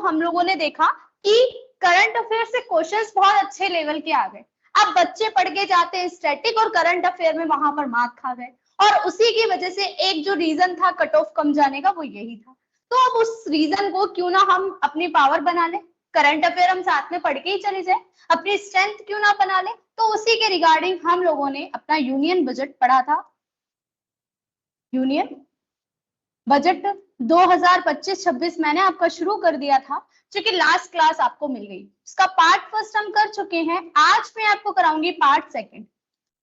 हम लोगों ने देखा कि करंट अफेयर से क्वेश्चंस बहुत अच्छे लेवल के आ गए। अब बच्चे पढ़ के जाते हैं स्टैटिक और करंट अफेयर में, वहां पर मार्क खा गए, और उसी की वजह से एक जो रीजन था कट ऑफ कम जाने का वो यही था। तो अब उस रीजन को क्यों ना हम अपनी पावर बना ले, करंट अफेयर हम साथ में पढ़ के ही चले जाए, अपनी स्ट्रेंथ क्यों ना बना ले। तो उसी के रिगार्डिंग हम लोगों ने अपना यूनियन बजट पढ़ा था, यूनियन बजट 2025-26 मैंने आपका शुरू कर दिया था, जो कि लास्ट क्लास आपको मिल गई। उसका पार्ट फर्स्ट हम कर चुके हैं, आज मैं आपको कराऊंगी पार्ट सेकंड।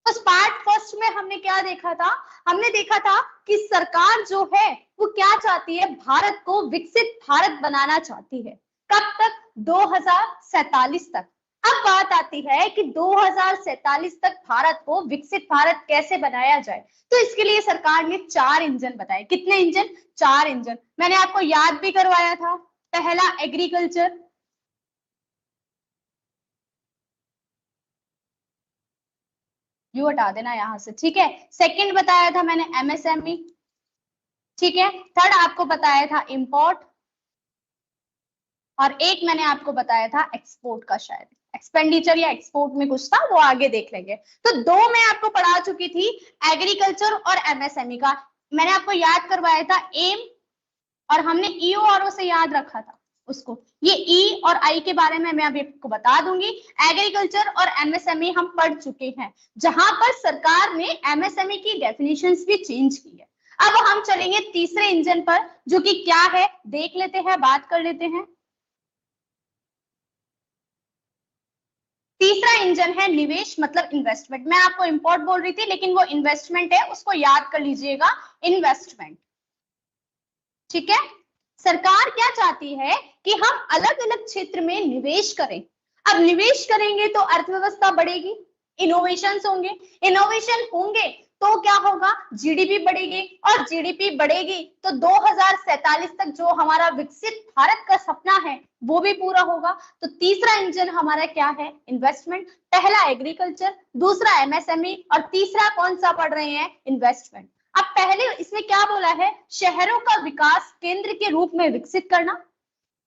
उस पार्ट फर्स्ट में हमने क्या देखा था, हमने देखा था कि सरकार जो है वो क्या चाहती है, भारत को विकसित भारत बनाना चाहती है। कब तक? 2047 तक। अब बात आती है कि 2047 तक भारत को विकसित भारत कैसे बनाया जाए। तो इसके लिए सरकार ने 4 इंजन बताए। कितने इंजन? 4 इंजन। मैंने आपको याद भी करवाया था। पहला एग्रीकल्चर, यू हटा देना यहां से, ठीक है। सेकंड बताया था मैंने एमएसएमई, ठीक है। थर्ड आपको बताया था इंपोर्ट, और एक मैंने आपको बताया था एक्सपोर्ट का, शायद एक्सपेंडिचर या एक्सपोर्ट में कुछ था, वो आगे देख लेंगे। तो 2 मैं आपको पढ़ा चुकी थी, एग्रीकल्चर और एमएसएमई का। मैंने आपको याद करवाया था एम, और हमने ईओ और से याद रखा था उसको। ये ई और आई के बारे में मैं अभी आपको बता दूंगी। एग्रीकल्चर और एमएसएमई हम पढ़ चुके हैं, जहां पर सरकार ने एमएसएमई की डेफिनेशंस भी चेंज की है। अब हम चलेंगे तीसरे इंजन पर, जो कि क्या है देख लेते हैं, बात कर लेते हैं। तीसरा इंजन है निवेश, मतलब इन्वेस्टमेंट। मैं आपको इंपोर्ट बोल रही थी, लेकिन वो इन्वेस्टमेंट है, उसको याद कर लीजिएगा, इन्वेस्टमेंट, ठीक है। सरकार क्या चाहती है कि हम अलग अलग क्षेत्र में निवेश करें। अब निवेश करेंगे तो अर्थव्यवस्था बढ़ेगी, इनोवेशंस होंगे, इनोवेशन होंगे तो क्या होगा, जीडीपी बढ़ेगी, और जीडीपी बढ़ेगी तो 2047 तक जो हमारा विकसित भारत का सपना है वो भी पूरा होगा। तो तीसरा इंजन हमारा क्या है, इन्वेस्टमेंट। पहला एग्रीकल्चर, दूसरा एमएसएमई, और तीसरा कौन सा पढ़ रहे हैं, इन्वेस्टमेंट। अब पहले इसमें क्या बोला है, शहरों का विकास केंद्र के रूप में विकसित करना,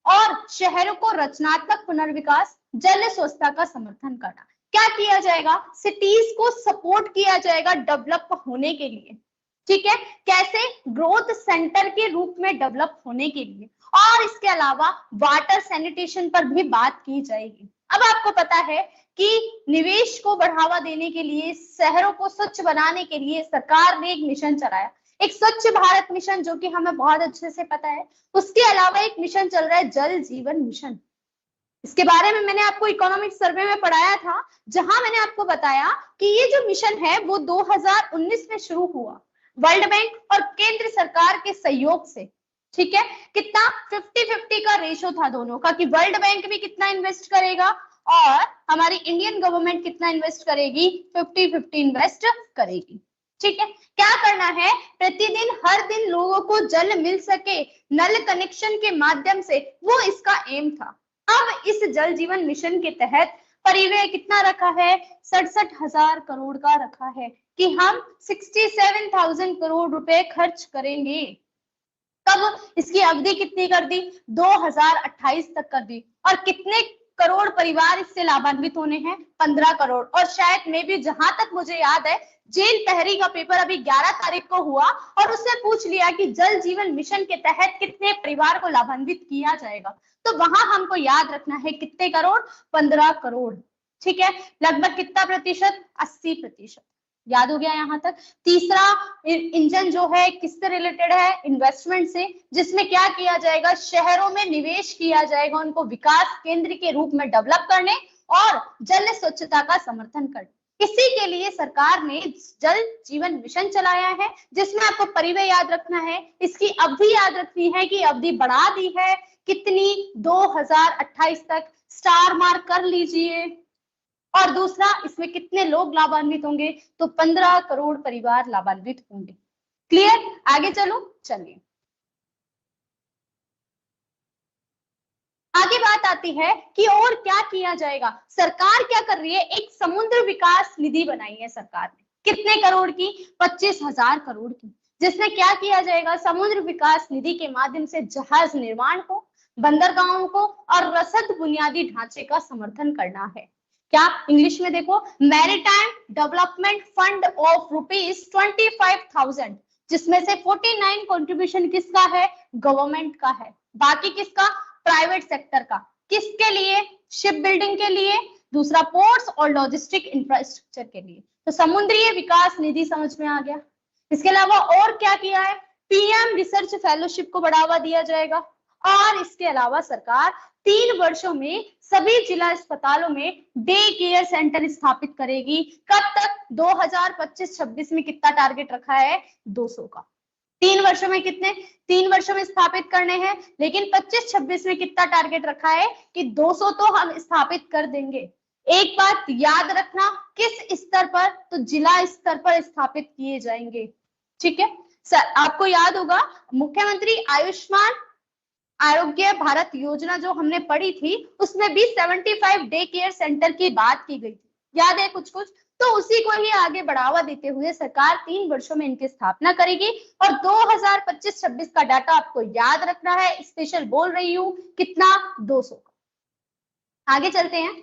और शहरों को रचनात्मक पुनर्विकास, जल स्वच्छता का समर्थन करना। क्या किया जाएगा, सिटीज को सपोर्ट किया जाएगा डेवलप होने के लिए, ठीक है। कैसे, ग्रोथ सेंटर के रूप में डेवलप होने के लिए, और इसके अलावा वाटर सैनिटेशन पर भी बात की जाएगी। अब आपको पता है कि निवेश को बढ़ावा देने के लिए, शहरों को स्वच्छ बनाने के लिए सरकार ने एक मिशन चलाया, एक स्वच्छ भारत मिशन, जो कि हमें बहुत अच्छे से पता है। उसके अलावा एक मिशन चल रहा है जल जीवन मिशन। इसके बारे में मैंने आपको इकोनॉमिक सर्वे में पढ़ाया था, जहां मैंने आपको बताया कि ये जो मिशन है वो 2019 में शुरू हुआ, वर्ल्ड बैंक और केंद्र सरकार के सहयोग से, ठीक है। कितना, 50-50 का रेशो था दोनों का, कि वर्ल्ड बैंक भी कितना इन्वेस्ट करेगा और हमारी इंडियन गवर्नमेंट कितना इन्वेस्ट करेगी, 50-50 इन्वेस्ट करेगी, ठीक है। क्या करना है, प्रतिदिन हर दिन लोगों को जल मिल सके नल कनेक्शन के माध्यम से, वो इसका एम था। अब इस जल जीवन मिशन के तहत परिव्यय कितना रखा है, 67,000 करोड़ का रखा है, कि हम 67,000 करोड़ रुपए खर्च करेंगे। कब, इसकी अवधि कितनी कर दी, 2028 तक कर दी। और कितने करोड़ परिवार इससे लाभान्वित होने हैं, 15 करोड़। और शायद में भी, जहां तक मुझे याद है, जेल प्रहरी का पेपर अभी 11 तारीख को हुआ, और उससे पूछ लिया कि जल जीवन मिशन के तहत कितने परिवार को लाभान्वित किया जाएगा। तो वहां हमको याद रखना है कितने करोड़, 15 करोड़, ठीक है। लगभग कितना प्रतिशत, 80%। याद हो गया यहाँ तक। तीसरा इंजन जो है किससे रिलेटेड है, इन्वेस्टमेंट से, जिसमें क्या किया जाएगा, शहरों में निवेश किया जाएगा, उनको विकास केंद्र के रूप में डेवलप करने और जल स्वच्छता का समर्थन करने। इसी के लिए सरकार ने जल जीवन मिशन चलाया है, जिसमें आपको परिव्यय याद रखना है, इसकी अवधि याद रखनी है कि अवधि बढ़ा दी है कितनी, 2028 तक, स्टार मार्क कर लीजिए। और दूसरा, इसमें कितने लोग लाभान्वित होंगे, तो 15 करोड़ परिवार लाभान्वित होंगे। क्लियर, आगे चलो, चलिए आगे बात आती है कि और क्या किया जाएगा। सरकार क्या कर रही है, एक समुद्र विकास निधि बनाई है सरकार ने, कितने करोड़ की, 25,000 करोड़ की, जिसमें क्या किया जाएगा, समुद्र विकास निधि के माध्यम से जहाज निर्माण को, बंदरगाहों को और रसद बुनियादी ढांचे का समर्थन करना है। क्या इंग्लिश में देखो, मैरीटाइम डेवलपमेंट फंड ऑफ ₹25,000, जिसमें से 49 कंट्रीब्यूशन किसका है, गवर्नमेंट का है, बाकी किसका, प्राइवेट सेक्टर का। किसके लिए, शिप बिल्डिंग के लिए, दूसरा पोर्ट्स और लॉजिस्टिक इंफ्रास्ट्रक्चर के लिए। तो समुद्री विकास निधि समझ में आ गया। इसके अलावा और क्या किया है, पीएम रिसर्च फेलोशिप को बढ़ावा दिया जाएगा, और इसके अलावा सरकार 3 वर्षों में सभी जिला अस्पतालों में डे केयर सेंटर स्थापित करेगी। कब तक, 2025-26 में कितना टारगेट रखा है, 200 का। 3 वर्षों में कितने, 3 वर्षों में स्थापित करने हैं, लेकिन 25-26 में कितना टारगेट रखा है कि 200 तो हम स्थापित कर देंगे। एक बात याद रखना, किस स्तर पर, तो जिला स्तर पर स्थापित किए जाएंगे। ठीक है सर, आपको याद होगा मुख्यमंत्री आयुष्मान आरोग्य भारत योजना जो हमने पढ़ी थी, उसमें भी 75 डे केयर सेंटर की बात की गई थी, याद है कुछ कुछ। तो उसी को ही आगे बढ़ावा देते हुए सरकार 3 वर्षों में इनकी स्थापना करेगी। और 2025-26 का डाटा आपको याद रखना है, स्पेशल बोल रही हूं, कितना, 200 का। आगे चलते हैं,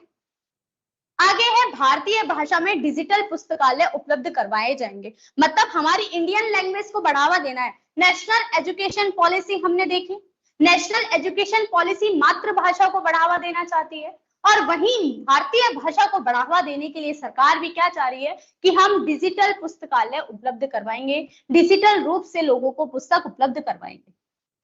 आगे है भारतीय भाषा में डिजिटल पुस्तकालय उपलब्ध करवाए जाएंगे। मतलब हमारी इंडियन लैंग्वेज को बढ़ावा देना है। नेशनल एजुकेशन पॉलिसी हमने देखी, नेशनल एजुकेशन पॉलिसी मातृभाषा को बढ़ावा देना चाहती है, और वहीं भारतीय भाषा को बढ़ावा देने के लिए सरकार भी क्या चाह रही है कि हम डिजिटल पुस्तकालय उपलब्ध करवाएंगे, डिजिटल रूप से लोगों को पुस्तक उपलब्ध करवाएंगे।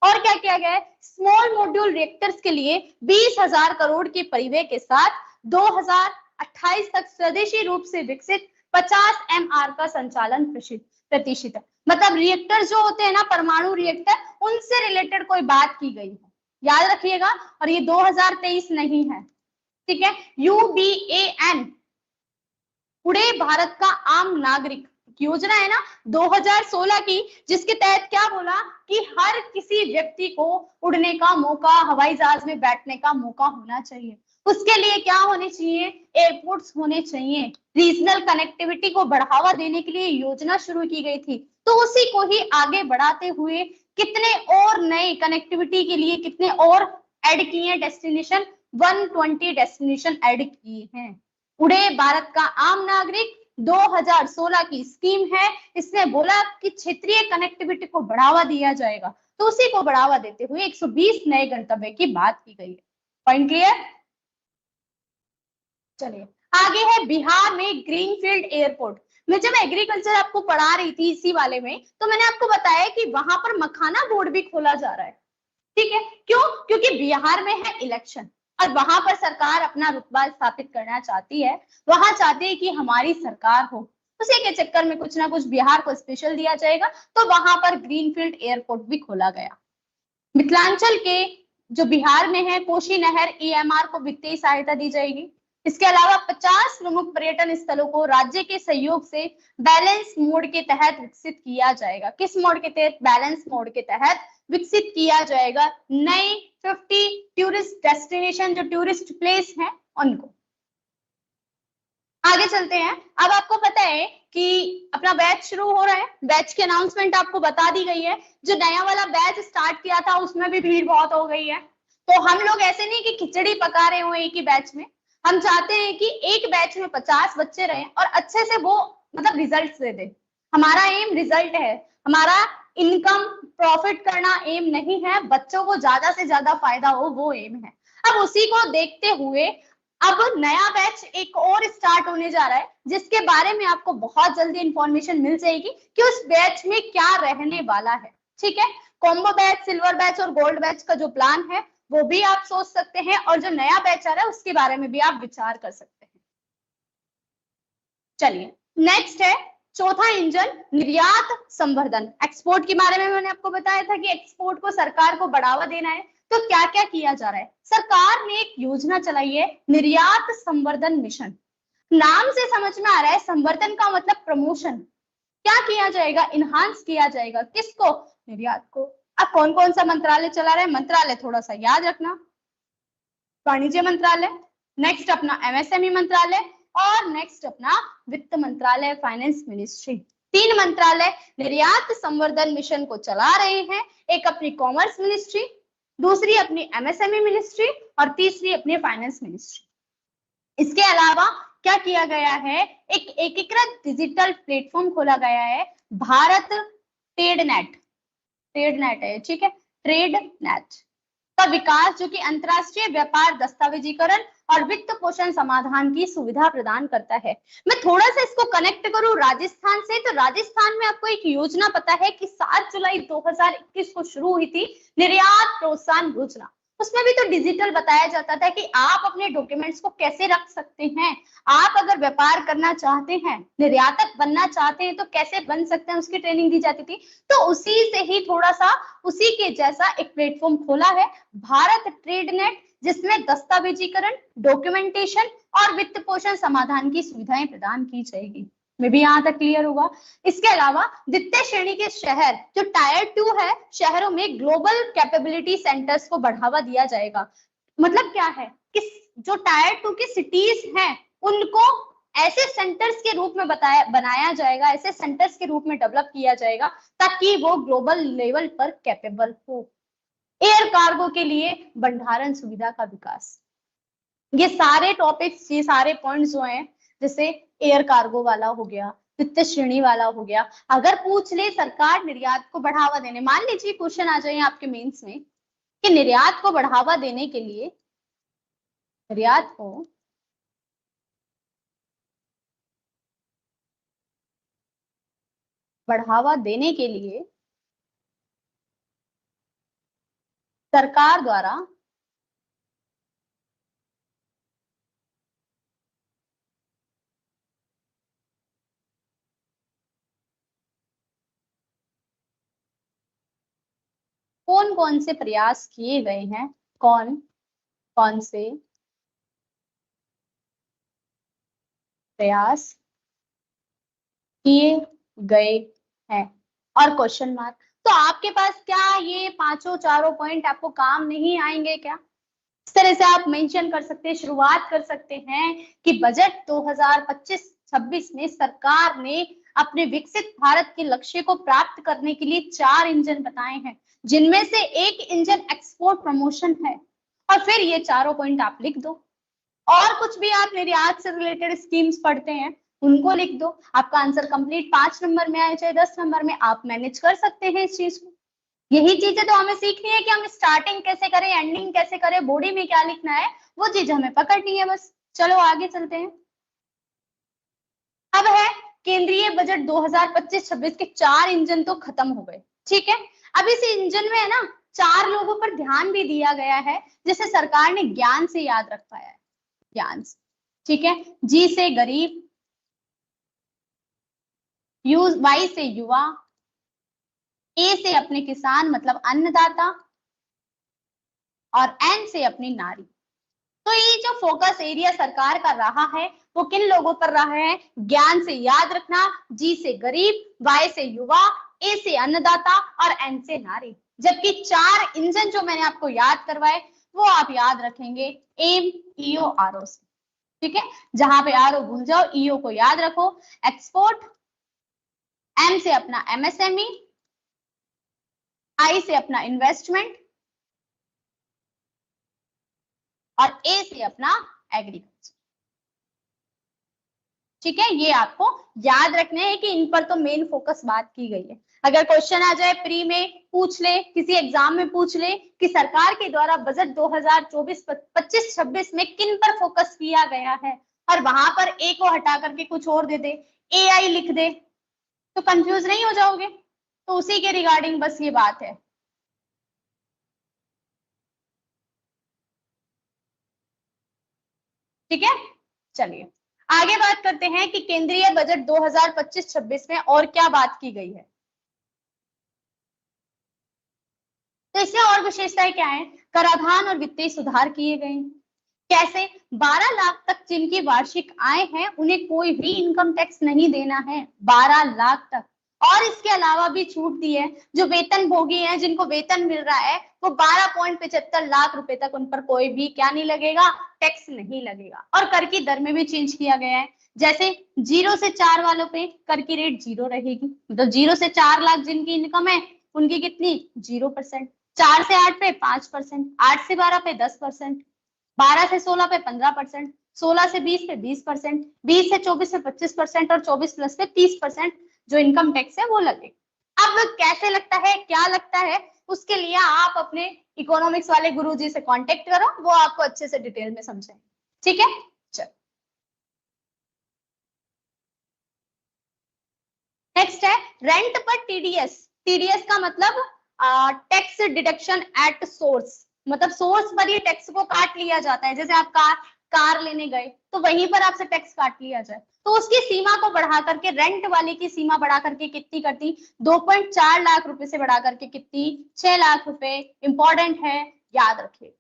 और क्या किया गया है, स्मॉल मॉड्यूल रिएक्टर्स के लिए 20,000 करोड़ के परिव्यय के साथ 2028 तक स्वदेशी रूप से विकसित 50 MR का संचालन प्रतिशत है। मतलब रिएक्टर जो होते हैं ना, परमाणु रिएक्टर, उनसे रिलेटेड कोई बात की गई है, याद रखिएगा। और ये 2023 नहीं है, ठीक है। UBAN, उड़े भारत का आम नागरिक योजना है ना 2016 की, जिसके तहत क्या बोला कि हर किसी व्यक्ति को उड़ने का मौका, हवाई जहाज में बैठने का मौका होना चाहिए। उसके लिए क्या होने चाहिए, एयरपोर्ट्स होने चाहिए। रीजनल कनेक्टिविटी को बढ़ावा देने के लिए योजना शुरू की गई थी। तो उसी को ही आगे बढ़ाते हुए कितने और नए कनेक्टिविटी के लिए कितने और ऐड किए, डेस्टिनेशन 120 डेस्टिनेशन ऐड किए हैं। उड़े भारत का आम नागरिक 2016 की स्कीम है। इसने बोला कि क्षेत्रीय कनेक्टिविटी को बढ़ावा दिया जाएगा, तो उसी को बढ़ावा देते हुए 120 नए गंतव्य की बात की गई है। Point clear. चलिए आगे है बिहार में ग्रीनफील्ड एयरपोर्ट। मैं जब एग्रीकल्चर आपको पढ़ा रही थी इसी वाले में, तो मैंने आपको बताया कि वहां पर मखाना बोर्ड भी खोला जा रहा है। ठीक है, क्यों, क्योंकि बिहार में है इलेक्शन और वहां पर सरकार अपना रुतबा स्थापित करना चाहती है, वहां चाहती है कि हमारी सरकार हो। उसी के चक्कर में कुछ ना कुछ बिहार को स्पेशल दिया जाएगा, तो वहां पर ग्रीनफील्ड एयरपोर्ट भी खोला गया। मिथिलांचल के जो बिहार में है कोशी नहर EMR को वित्तीय सहायता दी जाएगी। इसके अलावा 50 प्रमुख पर्यटन स्थलों को राज्य के सहयोग से बैलेंस मोड के तहत विकसित किया जाएगा। किस मोड के तहत, बैलेंस मोड के तहत विकसित किया जाएगा। नए 50 टूरिस्ट डेस्टिनेशन जो टूरिस्ट प्लेस हैं उनको। आगे चलते हैं। अब आपको पता है कि अपना बैच शुरू हो रहा है, बैच की अनाउंसमेंट आपको बता दी गई है। जो नया वाला बैच स्टार्ट किया था उसमें भी भीड़ बहुत हो गई है, तो हम लोग ऐसे नहीं कि खिचड़ी पका रहे हो एक ही बैच में। हम चाहते हैं कि एक बैच में 50 बच्चे रहें और अच्छे से वो मतलब रिजल्ट दे दे। हमारा एम रिजल्ट है, हमारा इनकम प्रॉफिट करना एम नहीं है, बच्चों को ज्यादा से ज्यादा फायदा हो वो एम है। अब उसी को देखते हुए अब नया बैच एक और स्टार्ट होने जा रहा है, जिसके बारे में आपको बहुत जल्दी इंफॉर्मेशन मिल जाएगी कि उस बैच में क्या रहने वाला है। ठीक है, कॉम्बो बैच, सिल्वर बैच और गोल्ड बैच का जो प्लान है वो भी आप सोच सकते हैं, और जो नया बैच आ रहा है उसके बारे में भी आप विचार कर सकते हैं। चलिए नेक्स्ट है चौथा इंजन, निर्यात संवर्धन। एक्सपोर्ट के बारे में मैंने आपको बताया था कि एक्सपोर्ट को सरकार को बढ़ावा देना है, तो क्या क्या किया जा रहा है। सरकार ने एक योजना चलाई है, निर्यात संवर्धन मिशन। नाम से समझ में आ रहा है, संवर्धन का मतलब प्रमोशन। क्या किया जाएगा, इनहांस किया जाएगा, किसको, निर्यात को। अब कौन कौन सा मंत्रालय चला रहा है, मंत्रालय थोड़ा सा याद रखना, वाणिज्य मंत्रालय, नेक्स्ट अपना MSME मंत्रालय, और नेक्स्ट अपना वित्त मंत्रालय, फाइनेंस मिनिस्ट्री। 3 मंत्रालय निर्यात संवर्धन मिशन को चला रहे हैं। एक अपनी कॉमर्स मिनिस्ट्री, दूसरी अपनी एमएसएमई मिनिस्ट्री और तीसरी अपनी फाइनेंस मिनिस्ट्री। इसके अलावा क्या किया गया है, एक एकीकृत डिजिटल प्लेटफॉर्म खोला गया है, भारत ट्रेड नेट है, ठीक है, ट्रेड नेट का विकास, जो कि अंतरराष्ट्रीय व्यापार दस्तावेजीकरण और वित्त पोषण समाधान की सुविधा प्रदान करता है। मैं थोड़ा सा इसको कनेक्ट करूं राजस्थान से, तो राजस्थान में आपको एक योजना पता है कि 7 जुलाई 2021 को शुरू हुई थी, निर्यात प्रोत्साहन योजना। उसमें भी तो डिजिटल बताया जाता था कि आप अपने डॉक्यूमेंट्स को कैसे रख सकते हैं, आप अगर व्यापार करना चाहते हैं, निर्यातक बनना चाहते हैं तो कैसे बन सकते हैं, उसकी ट्रेनिंग दी जाती थी। तो उसी से ही थोड़ा सा उसी के जैसा एक प्लेटफॉर्म खोला है, भारत ट्रेड नेट, जिसमें दस्तावेजीकरण, डॉक्यूमेंटेशन और वित्त पोषण समाधान की सुविधाएं प्रदान की जाएगी। में भी यहाँ तक क्लियर होगा। इसके अलावा द्वितीय श्रेणी के शहर, जो टायर 2 है, शहरों में ग्लोबल कैपेबिलिटी सेंटर्स को बढ़ावा दिया जाएगा। मतलब क्या है कि जो टायर 2 की सिटीज हैं उनको ऐसे सेंटर्स के रूप में बनाया जाएगा, ऐसे सेंटर्स के रूप में डेवलप किया जाएगा ताकि वो ग्लोबल लेवल पर कैपेबल हो। एयर कार्गो के लिए भंडारण सुविधा का विकास, ये सारे टॉपिक्स, ये सारे पॉइंट्स जो हैं, जैसे एयर कार्गो वाला हो गया, वित्तीय श्रेणी वाला हो गया, अगर पूछ ले सरकार निर्यात को बढ़ावा देने, मान लीजिए क्वेश्चन आ जाए आपके मेंस में कि निर्यात को बढ़ावा देने के लिए, निर्यात को बढ़ावा देने के लिए सरकार द्वारा कौन कौन से प्रयास किए गए हैं, कौन कौन से प्रयास किए गए हैं, और क्वेश्चन मार्क। तो आपके पास क्या ये पांचों चारों पॉइंट आपको काम नहीं आएंगे क्या? इस तरह से आप मेंशन कर सकते हैं, शुरुआत कर सकते हैं कि बजट 2025-26 में सरकार ने अपने विकसित भारत के लक्ष्य को प्राप्त करने के लिए 4 इंजन बताए हैं, जिनमें से एक इंजन एक्सपोर्ट प्रमोशन है, और फिर ये चारों पॉइंट आप लिख दो। और कुछ भी आप निर्यात से रिलेटेड स्कीम्स पढ़ते हैं उनको लिख दो, आपका आंसर कंप्लीट 5 नंबर में आए चाहे 10 नंबर में, आप मैनेज कर सकते हैं इस चीज को। यही चीजें तो हमें सीखनी है कि हम स्टार्टिंग कैसे करें, एंडिंग कैसे करें, बॉडी में क्या लिखना है, वो चीज हमें पकड़नी है बस। चलो आगे चलते हैं। अब है केंद्रीय बजट 2025-26 के 4 इंजन तो खत्म हो गए, ठीक है। अब इस इंजन में है ना 4 लोगों पर ध्यान भी दिया गया है, जिसे सरकार ने ज्ञान से याद रख पाया है, ज्ञान से, ठीक है। जी से गरीब, वाई से युवा, ए से अपने किसान मतलब अन्नदाता, और एन से अपनी नारी। तो ये जो फोकस एरिया सरकार का रहा है वो किन लोगों पर रहा है? ज्ञान से याद रखना, जी से गरीब, वाई से युवा, ए से अन्नदाता और एन से नारी। जबकि 4 इंजन जो मैंने आपको याद करवाए वो आप याद रखेंगे एम, ईओ, आरओ से, ठीक है। जहां पे आरओ भूल जाओ, ईओ को याद रखो। एक्सपोर्ट, एम से अपना एमएसएमई, आई से अपना इन्वेस्टमेंट और ए से अपना एग्रीकल्चर, ठीक है। ये आपको याद रखने हैं कि इन पर तो मेन फोकस बात की गई है। अगर क्वेश्चन आ जाए प्री में, पूछ ले, किसी एग्जाम में पूछ ले कि सरकार के द्वारा बजट 2024-25-26 में किन पर फोकस किया गया है, और वहां पर ए को हटा करके कुछ और दे दे, एआई लिख दे, तो कंफ्यूज नहीं हो जाओगे। तो उसी के रिगार्डिंग बस ये बात है, ठीक है। चलिए आगे बात करते हैं कि केंद्रीय बजट 2025-26 में और क्या बात की गई है। तो इसमें और विशेषताएं क्या है? कराधान और वित्तीय सुधार किए गए हैं। कैसे? 12 लाख तक जिनकी वार्षिक आय है उन्हें कोई भी इनकम टैक्स नहीं देना है, 12 लाख तक। और इसके अलावा भी छूट दी है, जो वेतन भोगी हैं, जिनको वेतन मिल रहा है, वो 12.75 लाख रुपए तक उन पर कोई भी क्या नहीं लगेगा, टैक्स नहीं लगेगा। और कर की दर में भी चेंज किया गया है, जैसे 0 से 4 वालों पे कर की रेट 0 रहेगी, मतलब 0 से 4 लाख जिनकी इनकम है उनकी कितनी, 0%। 4 से 8 पे 5%, 8 से 12 पे 10%, 12 से 16 पे 15%, 16 से 20 पे 20%, 20 से 24 पे 25% और 24 प्लस पे 30% जो इनकम टैक्स है वो लगेगा। अब कैसे लगता है, क्या लगता है, उसके लिए आप अपने इकोनॉमिक्स वाले गुरुजी से कांटेक्ट करो, वो आपको अच्छे से डिटेल में समझाएंगे। ठीक है, चलो नेक्स्ट है रेंट पर टीडीएस। टीडीएस का मतलब टैक्स डिडक्शन एट सोर्स, मतलब सोर्स पर ही टैक्स को काट लिया जाता है। जैसे आप कार लेने गए तो वहीं पर आपसे टैक्स काट लिया जाए, तो उसकी सीमा को बढ़ा करके, रेंट वाले की सीमा बढ़ा करके कितनी कर दी, 2.4 लाख रुपए से बढ़ा करके कितनी, 6 लाख रुपए। इंपॉर्टेंट है, याद रखिए।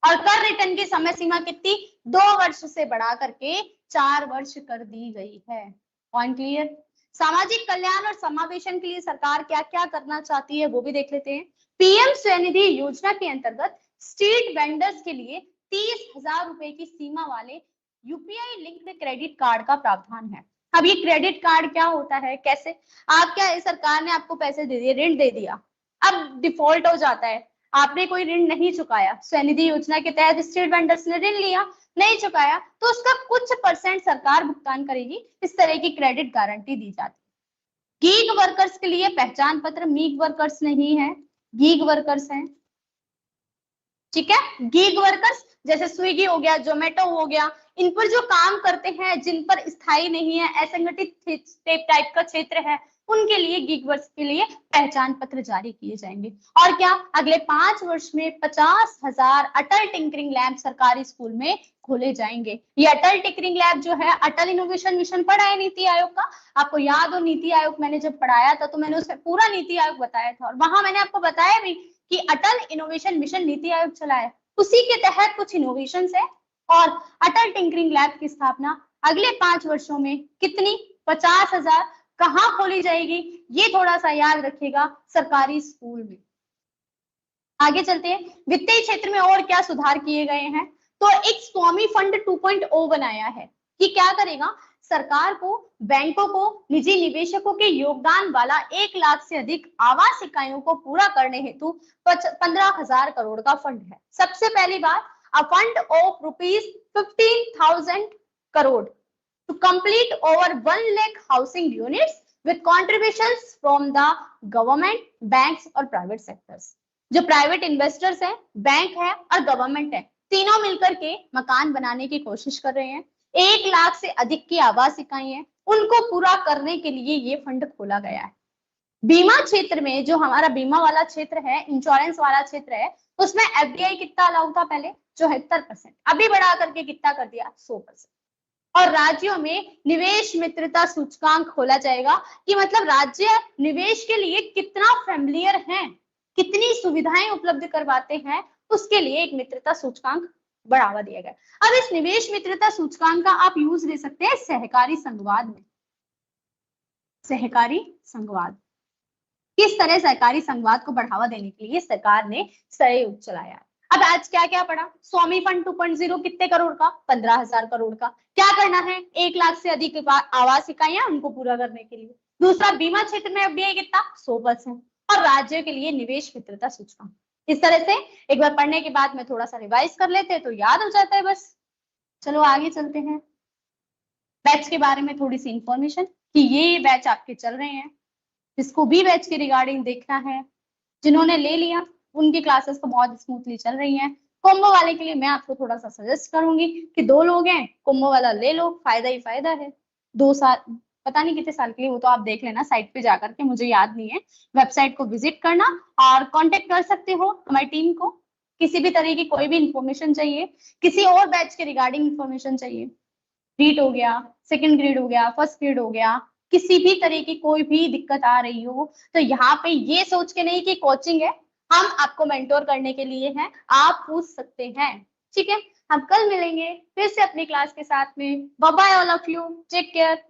और कर रिटर्न की समय सीमा कितनी, 2 वर्ष से बढ़ा करके 4 वर्ष कर दी गई है। Point clear. सामाजिक कल्याण और समावेशन के लिए सरकार क्या क्या करना चाहती है वो भी देख लेते हैं। पीएम स्वनिधि योजना के अंतर्गत स्ट्रीट वेंडर्स के लिए 30,000 रुपए की सीमा वाले यूपीआई लिंक्ड क्रेडिट कार्ड का प्रावधान है। अब ये क्रेडिट कार्ड क्या होता है, कैसे, आप क्या है, सरकार ने आपको पैसे दे दिए, ऋण दे दिया, अब डिफॉल्ट हो जाता है, आपने कोई ऋण नहीं चुकाया, स्वनिधि योजना के तहत स्ट्रीट वेंडर्स ने ऋण लिया, नहीं चुकाया, तो उसका कुछ परसेंट सरकार भुगतान करेगी। इस तरह की क्रेडिट गारंटी दी जाती है। गीग वर्कर्स के लिए पहचान पत्र, मीग वर्कर्स नहीं है, गीग वर्कर्स हैं। ठीक है, गीग वर्कर्स जैसे स्विगी हो गया, जोमेटो हो गया, इन पर जो काम करते हैं, जिन पर स्थायी नहीं है, असंगठित टाइप का क्षेत्र है, उनके लिए गीग वर्कर्स के लिए पहचान पत्र जारी किए जाएंगे। और क्या, अगले 5 वर्ष में 50,000 अटल टिंकरिंग लैब सरकारी स्कूल में खोले जाएंगे। ये अटल टिंकरिंग लैब जो है, अटल इनोवेशन मिशन पढ़ा है नीति आयोग का, आपको याद हो नीति आयोग मैंने जब पढ़ाया था तो मैंने उसमें पूरा नीति आयोग बताया था, और वहां मैंने आपको बताया भी कि अटल इनोवेशन मिशन नीति आयोग चलाया, उसी के तहत कुछ इनोवेशन है। और अटल टिंकरिंग लैब की स्थापना अगले 5 वर्षों में कितनी, 50,000 कहाँ खोली जाएगी, ये थोड़ा सा याद रखिएगा, सरकारी स्कूल में। आगे चलते हैं, वित्तीय क्षेत्र में और क्या सुधार किए गए हैं। तो एक स्वामी फंड 2.0 बनाया है कि क्या करेगा, सरकार को, बैंकों को, निजी निवेशकों के योगदान वाला 1 लाख से अधिक आवास इकाइयों को पूरा करने हेतु 15,000 करोड़ का फंड है। सबसे पहली बार a fund of ₹15,000 crore to complete over 1 lakh housing units with contributions from the government, banks और प्राइवेट सेक्टर्स। जो प्राइवेट इन्वेस्टर्स हैं, बैंक है और गवर्नमेंट है, तीनों मिलकर के मकान बनाने की कोशिश कर रहे हैं। 1 लाख से अधिक की आवास इकाई है, उनको पूरा करने के लिए ये फंड खोला गया है। बीमा क्षेत्र में, जो हमारा बीमा वाला क्षेत्र है, इंश्योरेंस वाला क्षेत्र है, उसमें एफडीआई कितना अलाउ था पहले, 74%, अभी बढ़ा करके कितना कर दिया, 100%। और राज्यों में निवेश मित्रता सूचकांक खोला जाएगा, कि मतलब राज्य निवेश के लिए कितना फैमिलियर है, कितनी सुविधाएं उपलब्ध करवाते हैं, उसके लिए एक मित्रता सूचकांक बढ़ावा दिया गया। अब इस निवेश मित्रता सूचकांक का आप यूज ले सकते हैं सहकारी संघवाद में। सहकारी संघवाद, किस तरह सहकारी संघवाद को बढ़ावा देने के लिए सरकार ने सहयोग चलाया। अब आज क्या क्या पढ़ा, स्वामी फंड 2.0 कितने करोड़ का, 15,000 करोड़ का। क्या करना है, 1 लाख से अधिक आवास इकाइयां, उनको पूरा करने के लिए। दूसरा, बीमा क्षेत्र में एफडीआई कितना, 100%। और राज्य के लिए निवेश मित्रता सूचकांक। इस तरह से एक बार पढ़ने के बाद में थोड़ा सा रिवाइज कर लेते हैं तो याद हो जाता है बस। चलो आगे चलते हैं, बैच के बारे में थोड़ी सी इंफॉर्मेशन, कि ये बैच आपके चल रहे हैं, जिसको भी बैच के रिगार्डिंग देखना है, जिन्होंने ले लिया उनकी क्लासेस तो बहुत स्मूथली चल रही हैं। कॉम्बो वाले के लिए मैं आपको थोड़ा सा सजेस्ट करूंगी कि 2 लोग हैं, कॉम्बो वाला ले लो, फायदा ही फायदा है। 2 साल, पता नहीं कितने साल के लिए, वो तो आप देख लेना साइट पे जाकर के, मुझे याद नहीं है। वेबसाइट को विजिट करना और कांटेक्ट कर सकते हो हमारी टीम को, किसी भी तरह की कोई भी इंफॉर्मेशन चाहिए, किसी और बैच के रिगार्डिंग इंफॉर्मेशन चाहिए, रीट हो गया, सेकंड ग्रेड हो गया, फर्स्ट ग्रेड हो गया, किसी भी तरह की कोई भी दिक्कत आ रही हो, तो यहाँ पे ये सोच के नहीं कि कोचिंग है, हम आपको मेंटोर करने के लिए हैं, आप पूछ सकते हैं। ठीक है, हम कल मिलेंगे फिर से अपनी क्लास के साथ में। Bye bye all of you, take care.